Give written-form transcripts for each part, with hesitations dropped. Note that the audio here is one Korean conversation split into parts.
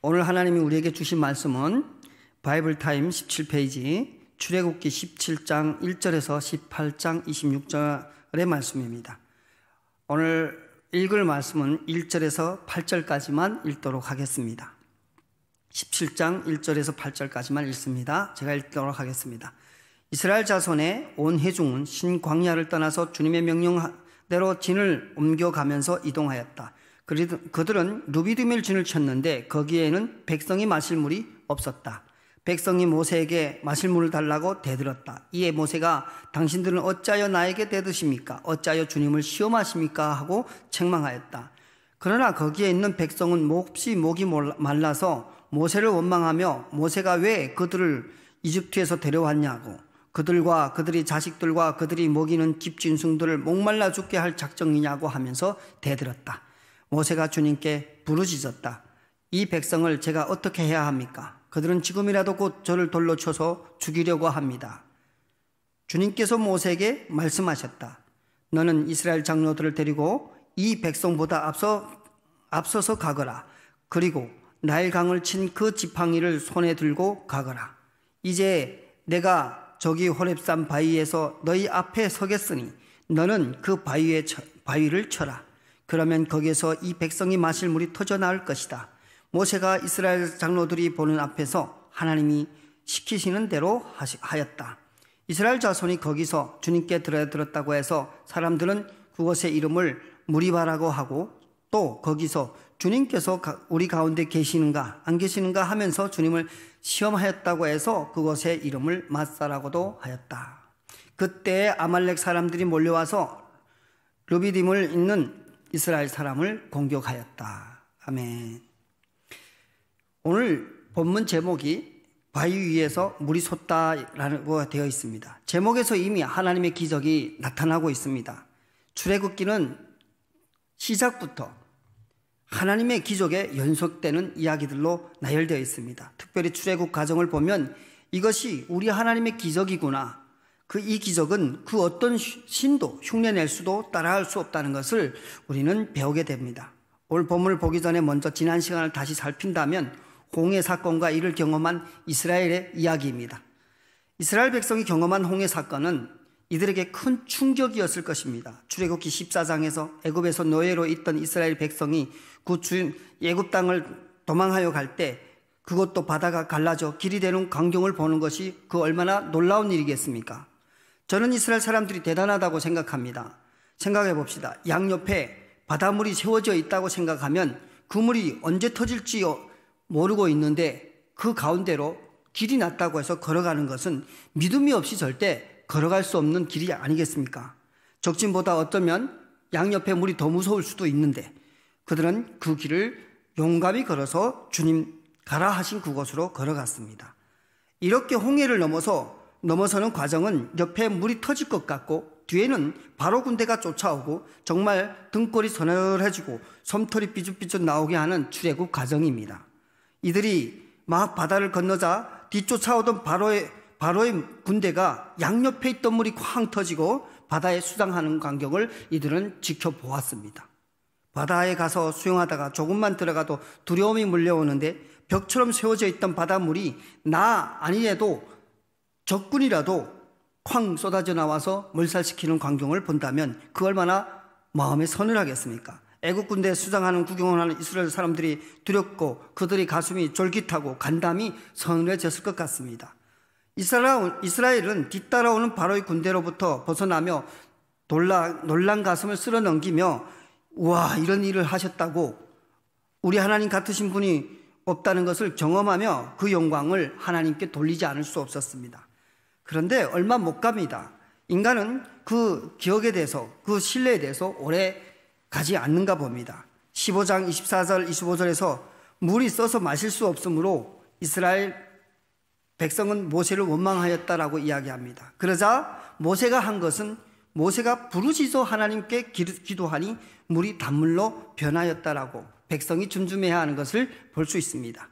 오늘 하나님이 우리에게 주신 말씀은 바이블타임 17페이지 출애굽기 17장 1절에서 18장 26절의 말씀입니다. 오늘 읽을 말씀은 1절에서 8절까지만 읽도록 하겠습니다. 17장 1절에서 8절까지만 읽습니다. 제가 읽도록 하겠습니다. 이스라엘 자손의 온 회중은 신광야를 떠나서 주님의 명령대로 진을 옮겨가면서 이동하였다. 그들은 루비드밀 진을 쳤는데 거기에는 백성이 마실 물이 없었다. 백성이 모세에게 마실 물을 달라고 대들었다. 이에 모세가 당신들은 어찌하여 나에게 대드십니까? 어찌하여 주님을 시험하십니까? 하고 책망하였다. 그러나 거기에 있는 백성은 몹시 목이 말라서 모세를 원망하며 모세가 왜 그들을 이집트에서 데려왔냐고, 그들과 그들의 자식들과 그들이 먹이는 집짐승들을 목말라 죽게 할 작정이냐고 하면서 대들었다. 모세가 주님께 부르짖었다. 이 백성을 제가 어떻게 해야 합니까? 그들은 지금이라도 곧 저를 돌로 쳐서 죽이려고 합니다. 주님께서 모세에게 말씀하셨다. 너는 이스라엘 장로들을 데리고 이 백성보다 앞서서 가거라. 그리고 나일강을 친 그 지팡이를 손에 들고 가거라. 이제 내가 저기 호렙산 바위에서 너희 앞에 서겠으니 너는 그 바위를 쳐라. 그러면 거기에서 이 백성이 마실 물이 터져 나올 것이다. 모세가 이스라엘 장로들이 보는 앞에서 하나님이 시키시는 대로 하였다. 이스라엘 자손이 거기서 주님께 들었다고 해서 사람들은 그곳의 이름을 무리바라고 하고, 또 거기서 주님께서 우리 가운데 계시는가 안 계시는가 하면서 주님을 시험하였다고 해서 그곳의 이름을 마사라고도 하였다. 그때 아말렉 사람들이 몰려와서 루비딤을 잇는 이스라엘 사람을 공격하였다. 아멘. 오늘 본문 제목이 바위 위에서 물이 솟다라고 되어 있습니다. 제목에서 이미 하나님의 기적이 나타나고 있습니다. 출애굽기는 시작부터 하나님의 기적에 연속되는 이야기들로 나열되어 있습니다. 특별히 출애굽 과정을 보면 이것이 우리 하나님의 기적이구나, 이 기적은 그 어떤 신도 흉내낼 수도 따라할 수 없다는 것을 우리는 배우게 됩니다. 오늘 본문을 보기 전에 먼저 지난 시간을 다시 살핀다면 홍해 사건과 이를 경험한 이스라엘의 이야기입니다. 이스라엘 백성이 경험한 홍해 사건은 이들에게 큰 충격이었을 것입니다. 출애굽기 14장에서 애굽에서 노예로 있던 이스라엘 백성이 그 애굽 땅을 도망하여 갈 때 그것도 바다가 갈라져 길이 되는 광경을 보는 것이 그 얼마나 놀라운 일이겠습니까? 저는 이스라엘 사람들이 대단하다고 생각합니다. 생각해 봅시다. 양옆에 바닷물이 세워져 있다고 생각하면 그 물이 언제 터질지 모르고 있는데 그 가운데로 길이 났다고 해서 걸어가는 것은 믿음이 없이 절대 걸어갈 수 없는 길이 아니겠습니까? 적진보다 어쩌면 양옆에 물이 더 무서울 수도 있는데 그들은 그 길을 용감히 걸어서 주님 가라 하신 그곳으로 걸어갔습니다. 이렇게 홍해를 넘어서는 과정은 옆에 물이 터질 것 같고 뒤에는 바로 군대가 쫓아오고 정말 등골이 서늘해지고 솜털이 삐죽삐죽 나오게 하는 출애굽 과정입니다. 이들이 막 바다를 건너자 뒤쫓아오던 바로의 군대가 양옆에 있던 물이 쾅 터지고 바다에 수장하는 광경을 이들은 지켜보았습니다. 바다에 가서 수영하다가 조금만 들어가도 두려움이 물려오는데 벽처럼 세워져 있던 바닷물이 나 아니래도 적군이라도 쾅 쏟아져 나와서 몰살시키는 광경을 본다면 그 얼마나 마음에 서늘하겠습니까? 애국 군대에 수장하는 구경을 하는 이스라엘 사람들이 두렵고 그들의 가슴이 쫄깃하고 간담이 서늘해졌을 것 같습니다. 이스라엘은 뒤따라오는 바로의 군대로부터 벗어나며 놀란 가슴을 쓸어 넘기며 우와, 이런 일을 하셨다고, 우리 하나님 같으신 분이 없다는 것을 경험하며 그 영광을 하나님께 돌리지 않을 수 없었습니다. 그런데 얼마 못 갑니다. 인간은 그 기억에 대해서, 그 신뢰에 대해서 오래 가지 않는가 봅니다. 15장 24절 25절에서 물이 써서 마실 수 없으므로 이스라엘 백성은 모세를 원망하였다라고 이야기합니다. 그러자 모세가 한 것은 모세가 부르짖어 하나님께 기도하니 물이 단물로 변하였다라고 백성이 줌줌해야 하는 것을 볼 수 있습니다.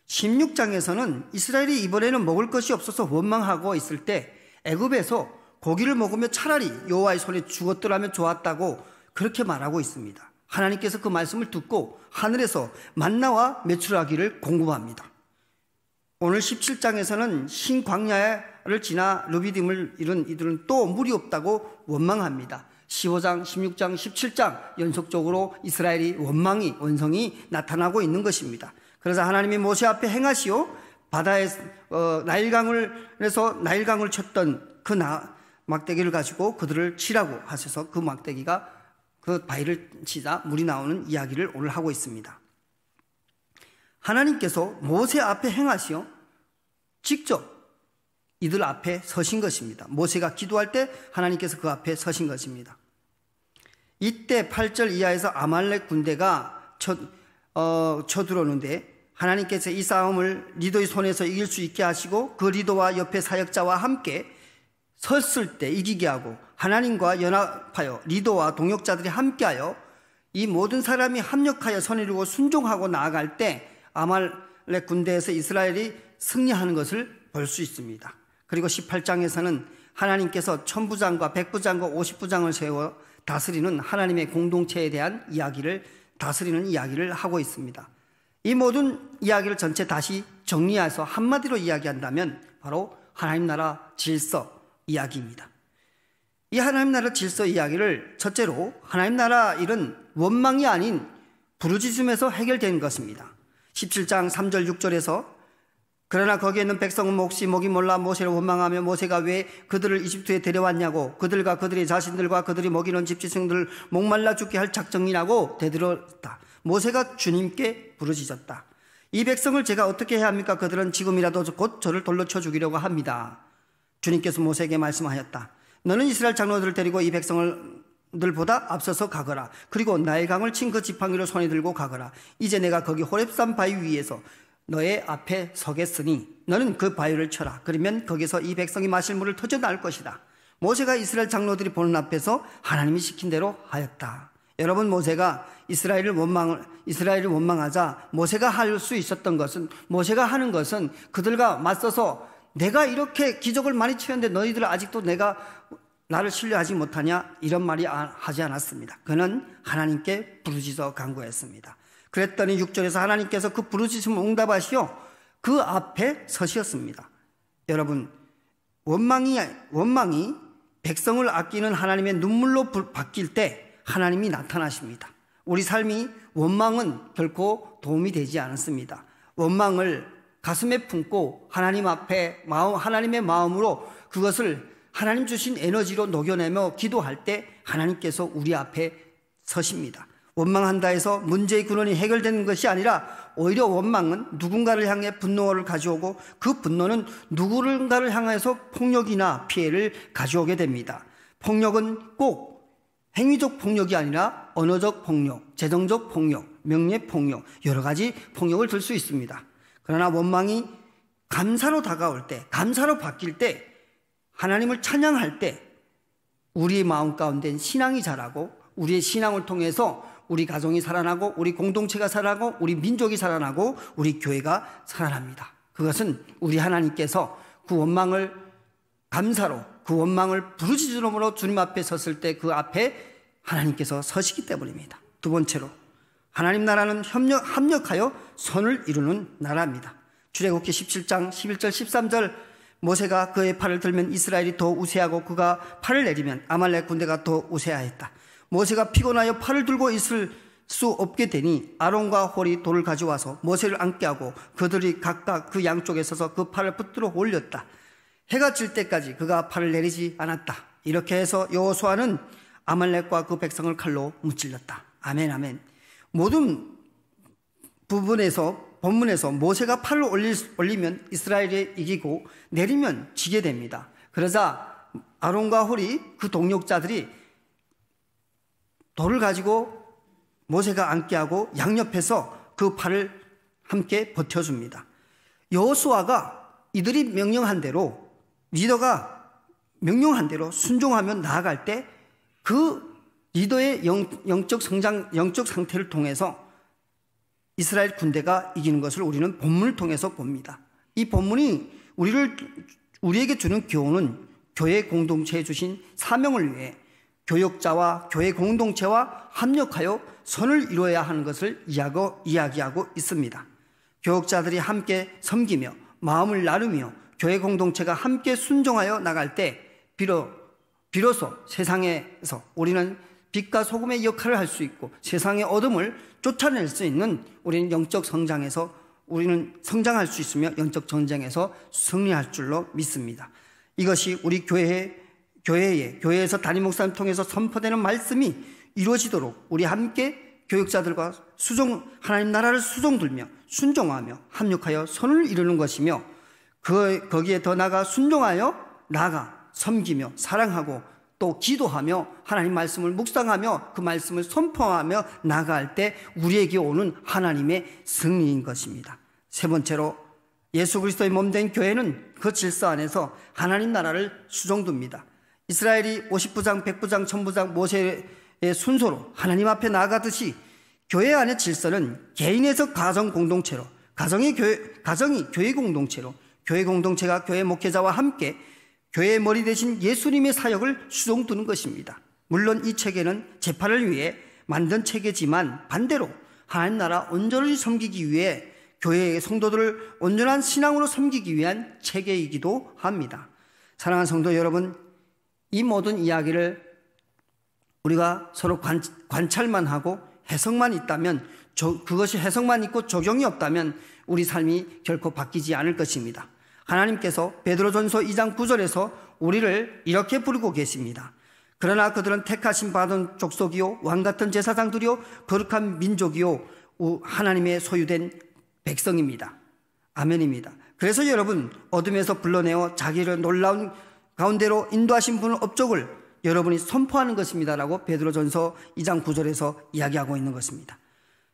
16장에서는 이스라엘이 이번에는 먹을 것이 없어서 원망하고 있을 때 애굽에서 고기를 먹으며 차라리 여호와의 손에 죽었더라면 좋았다고 그렇게 말하고 있습니다. 하나님께서 그 말씀을 듣고 하늘에서 만나와 메추라기를 공급합니다. 오늘 17장에서는 신광야를 지나 르비딤을 이룬 이들은 또 물이 없다고 원망합니다. 15장, 16장, 17장 연속적으로 이스라엘이 원성이 나타나고 있는 것입니다. 그래서 하나님이 모세 앞에 행하시오 바다에 나일강을 쳤던 그 막대기를 가지고 그들을 치라고 하셔서 그 막대기가 그 바위를 치자 물이 나오는 이야기를 오늘 하고 있습니다. 하나님께서 모세 앞에 행하시어 직접 이들 앞에 서신 것입니다. 모세가 기도할 때 하나님께서 그 앞에 서신 것입니다. 이때 8절 이하에서 아말렉 군대가 쳐들어오는데 하나님께서 이 싸움을 리도의 손에서 이길 수 있게 하시고 그 리도와 옆에 사역자와 함께 섰을 때 이기게 하고 하나님과 연합하여 리도와 동역자들이 함께하여 이 모든 사람이 합력하여 선을 이루고 순종하고 나아갈 때 아말렉 군대에서 이스라엘이 승리하는 것을 볼 수 있습니다. 그리고 18장에서는 하나님께서 1000부장과 100부장과 50부장을 세워 다스리는 하나님의 공동체에 대한 다스리는 이야기를 하고 있습니다. 이 모든 이야기를 전체 다시 정리해서 한마디로 이야기한다면 바로 하나님 나라 질서 이야기입니다. 이 하나님 나라 질서 이야기를 첫째로 하나님 나라 일은 원망이 아닌 부르짖음에서 해결된 것입니다. 17장 3절 6절에서 그러나 거기에 있는 백성은 몹시 목이 몰라 모세를 원망하며 모세가 왜 그들을 이집트에 데려왔냐고 그들과 그들의 자신들과 그들이 먹이는 집지승들을 목말라 죽게 할 작정이라고 대들었다. 모세가 주님께 부르짖었다. 이 백성을 제가 어떻게 해야 합니까? 그들은 지금이라도 곧 저를 돌로 쳐 죽이려고 합니다. 주님께서 모세에게 말씀하였다. 너는 이스라엘 장로들을 데리고 이 백성들보다 앞서서 가거라. 그리고 나일강을 친 그 지팡이를 손에 들고 가거라. 이제 내가 거기 호렙산 바위 위에서 너의 앞에 서겠으니 너는 그 바위를 쳐라. 그러면 거기서 이 백성이 마실 물을 터져 나올 것이다. 모세가 이스라엘 장로들이 보는 앞에서 하나님이 시킨 대로 하였다. 여러분, 모세가 이스라엘을 원망하자 모세가 할 수 있었던 것은, 모세가 하는 것은 그들과 맞서서 내가 이렇게 기적을 많이 취했는데 너희들 아직도 나를 신뢰하지 못하냐, 이런 말이 하지 않았습니다. 그는 하나님께 부르짖어 간구했습니다. 그랬더니 6절에서 하나님께서 그 부르짖음을 응답하시어 그 앞에 서셨습니다. 여러분, 원망이 백성을 아끼는 하나님의 눈물로 바뀔 때 하나님이 나타나십니다. 우리 삶이 원망은 결코 도움이 되지 않았습니다. 원망을 가슴에 품고 하나님의 마음으로 그것을 하나님 주신 에너지로 녹여내며 기도할 때 하나님께서 우리 앞에 서십니다. 원망한다 해서 문제의 근원이 해결되는 것이 아니라 오히려 원망은 누군가를 향해 분노를 가져오고 그 분노는 누군가를 향해서 폭력이나 피해를 가져오게 됩니다. 폭력은 꼭 행위적 폭력이 아니라 언어적 폭력, 재정적 폭력, 명예 폭력, 여러 가지 폭력을 들 수 있습니다. 그러나 원망이 감사로 다가올 때, 감사로 바뀔 때, 하나님을 찬양할 때 우리의 마음 가운데 신앙이 자라고 우리의 신앙을 통해서 우리 가정이 살아나고 우리 공동체가 살아나고 우리 민족이 살아나고 우리 교회가 살아납니다. 그것은 우리 하나님께서 그 원망을 감사로, 그 원망을 부르짖음으로 주님 앞에 섰을 때 그 앞에 하나님께서 서시기 때문입니다. 두 번째로 하나님 나라는 합력하여 선을 이루는 나라입니다. 출애굽기 17장 11절 13절 모세가 그의 팔을 들면 이스라엘이 더 우세하고 그가 팔을 내리면 아말렉 군대가 더 우세하였다. 모세가 피곤하여 팔을 들고 있을 수 없게 되니 아론과 홀이 돌을 가져와서 모세를 앉게 하고 그들이 각각 그 양쪽에 서서 그 팔을 붙들어 올렸다. 해가 질 때까지 그가 팔을 내리지 않았다. 이렇게 해서 여호수아는 아말렉과 그 백성을 칼로 무찔렀다. 아멘, 아멘. 모든 본문에서 모세가 팔을 올리면 이스라엘이 이기고 내리면 지게 됩니다. 그러자 아론과 홀이 그 동역자들이 돌을 가지고 모세가 앉게 하고 양옆에서 그 팔을 함께 버텨줍니다. 여호수아가 이들이 명령한 대로, 리더가 명령한 대로 순종하며 나아갈 때 그 리더의 영적 상태를 통해서 이스라엘 군대가 이기는 것을 우리는 본문을 통해서 봅니다. 이 본문이 우리에게 주는 교훈은 교회 공동체에 주신 사명을 위해 교역자와 교회 공동체와 합력하여 선을 이루어야 하는 것을 이야기하고 있습니다. 교역자들이 함께 섬기며 마음을 나누며 교회 공동체가 함께 순종하여 나갈 때 비로소 세상에서 우리는 빛과 소금의 역할을 할 수 있고 세상의 어둠을 쫓아낼 수 있는 우리는 영적 성장에서 우리는 성장할 수 있으며 영적 전쟁에서 승리할 줄로 믿습니다. 이것이 우리 교회에서 담임 목사님 통해서 선포되는 말씀이 이루어지도록 우리 함께 교육자들과 하나님 나라를 수종들며 순종하며 합력하여 선을 이루는 것이며 거기에 더 나아가 순종하여 섬기며 사랑하고 또 기도하며 하나님 말씀을 묵상하며 그 말씀을 선포하며 나아갈 때 우리에게 오는 하나님의 승리인 것입니다. 세 번째로 예수 그리스도의 몸된 교회는 그 질서 안에서 하나님 나라를 수종둡니다. 이스라엘이 50부장, 100부장, 1000부장 모세의 순서로 하나님 앞에 나아가듯이 교회 안의 질서는 개인에서 가정 공동체로, 가정이 교회 공동체로, 교회 공동체가 교회 목회자와 함께 교회의 머리 대신 예수님의 사역을 수종두는 것입니다. 물론 이 체계는 재판을 위해 만든 체계지만 반대로 하나님 나라 온전히 섬기기 위해 교회의 성도들을 온전한 신앙으로 섬기기 위한 체계이기도 합니다. 사랑하는 성도 여러분, 이 모든 이야기를 우리가 서로 관찰만 하고 해석만 있다면, 그것이 해석만 있고 적용이 없다면 우리 삶이 결코 바뀌지 않을 것입니다. 하나님께서 베드로전서 2장 9절에서 우리를 이렇게 부르고 계십니다. 그러나 그들은 택하심 받은 족속이요 왕같은 제사장들이요 거룩한 민족이요 하나님의 소유된 백성입니다. 아멘입니다. 그래서 여러분, 어둠에서 불러내어 자기를 놀라운 가운데로 인도하신 분의 업적을 여러분이 선포하는 것입니다라고 베드로전서 2장 9절에서 이야기하고 있는 것입니다.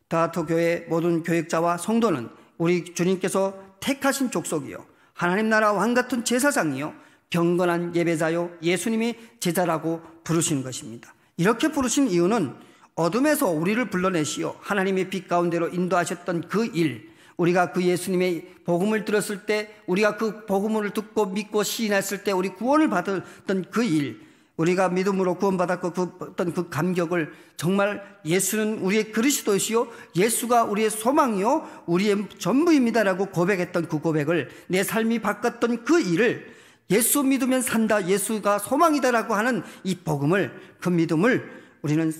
다하토 교회 모든 교역자와 성도는 우리 주님께서 택하신 족속이요 하나님 나라 왕같은 제사장이요 경건한 예배자요 예수님이 제자라고 부르신 것입니다. 이렇게 부르신 이유는 어둠에서 우리를 불러내시어 하나님의 빛 가운데로 인도하셨던 그 일, 우리가 그 예수님의 복음을 들었을 때, 우리가 그 복음을 듣고 믿고 시인했을 때 우리 구원을 받았던 그 일, 우리가 믿음으로 구원받았고 그 감격을 정말 예수는 우리의 그리스도시요 예수가 우리의 소망이요 우리의 전부입니다라고 고백했던 그 고백을, 내 삶이 바꿨던 그 일을, 예수 믿으면 산다, 예수가 소망이다라고 하는 이 복음을, 그 믿음을 우리는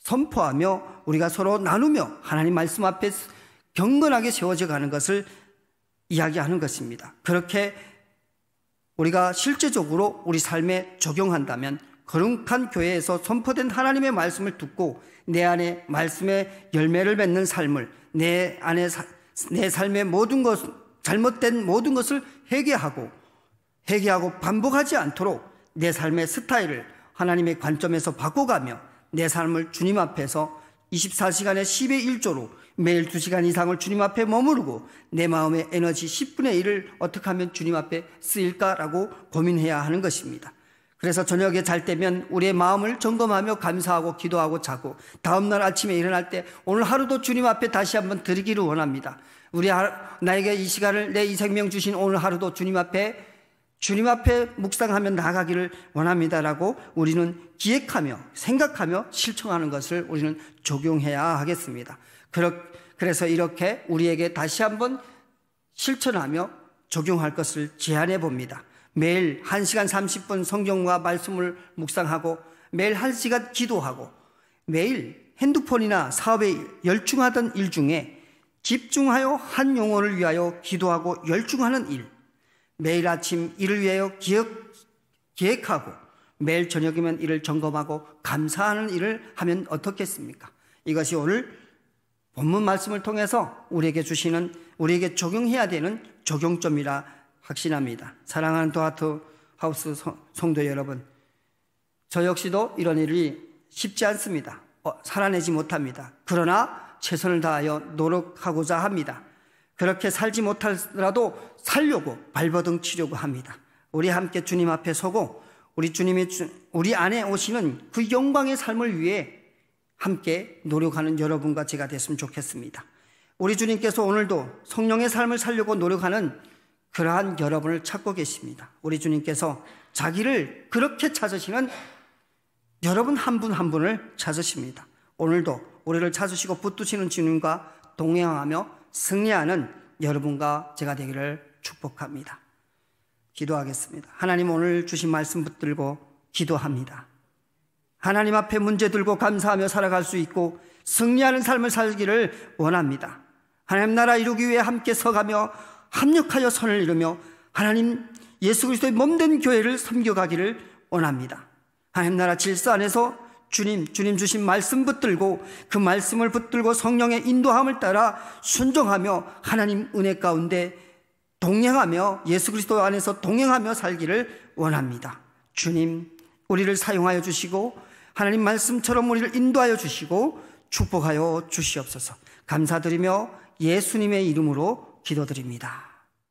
선포하며 우리가 서로 나누며 하나님 말씀 앞에 경건하게 세워져 가는 것을 이야기하는 것입니다. 그렇게 우리가 실제적으로 우리 삶에 적용한다면 거룩한 교회에서 선포된 하나님의 말씀을 듣고 내 안에 말씀의 열매를 맺는 삶을, 내 삶의 모든 것, 잘못된 모든 것을 회개하고 반복하지 않도록 내 삶의 스타일을 하나님의 관점에서 바꿔가며 내 삶을 주님 앞에서 24시간의 10의 1조로 매일 2시간 이상을 주님 앞에 머무르고 내 마음의 에너지 10분의 1을 어떻게 하면 주님 앞에 쓰일까라고 고민해야 하는 것입니다. 그래서 저녁에 잘 때면 우리의 마음을 점검하며 감사하고 기도하고 자고 다음날 아침에 일어날 때 오늘 하루도 주님 앞에 다시 한번 드리기를 원합니다. 나에게 이 시간을, 내 이 생명 주신 오늘 하루도 주님 앞에 묵상하며 나아가기를 원합니다라고 우리는 기획하며 생각하며 실천하는 것을 우리는 적용해야 하겠습니다. 그래서 이렇게 우리에게 다시 한번 실천하며 적용할 것을 제안해 봅니다. 매일 1시간 30분 성경과 말씀을 묵상하고 매일 1시간 기도하고 매일 핸드폰이나 사업에 열중하던 일 중에 집중하여 한 영혼을 위하여 기도하고 열중하는 일, 매일 아침 이를 위하여 계획하고 매일 저녁이면 이를 점검하고 감사하는 일을 하면 어떻겠습니까? 이것이 오늘 본문 말씀을 통해서 우리에게 적용해야 되는 적용점이라 확신합니다. 사랑하는 도하트 하우스 성도 여러분, 저 역시도 이런 일이 쉽지 않습니다. 살아내지 못합니다. 그러나 최선을 다하여 노력하고자 합니다. 그렇게 살지 못하더라도 살려고 발버둥 치려고 합니다. 우리 함께 주님 앞에 서고 우리 주님이 우리 안에 오시는 그 영광의 삶을 위해 함께 노력하는 여러분과 제가 됐으면 좋겠습니다. 우리 주님께서 오늘도 성령의 삶을 살려고 노력하는 그러한 여러분을 찾고 계십니다. 우리 주님께서 자기를 그렇게 찾으시는 여러분 한 분 한 분을 찾으십니다. 오늘도 우리를 찾으시고 붙드시는 주님과 동행하며 승리하는 여러분과 제가 되기를 축복합니다. 기도하겠습니다. 하나님, 오늘 주신 말씀 붙들고 기도합니다. 하나님 앞에 문제 들고 감사하며 살아갈 수 있고 승리하는 삶을 살기를 원합니다. 하나님 나라 이루기 위해 함께 서가며 합력하여 선을 이루며 하나님 예수 그리스도의 몸된 교회를 섬겨가기를 원합니다. 하나님 나라 질서 안에서 주님 주신 말씀 붙들고 그 말씀을 붙들고 성령의 인도함을 따라 순종하며 하나님 은혜 가운데 동행하며 예수 그리스도 안에서 동행하며 살기를 원합니다. 주님, 우리를 사용하여 주시고 하나님 말씀처럼 우리를 인도하여 주시고 축복하여 주시옵소서. 감사드리며 예수님의 이름으로 기도드립니다.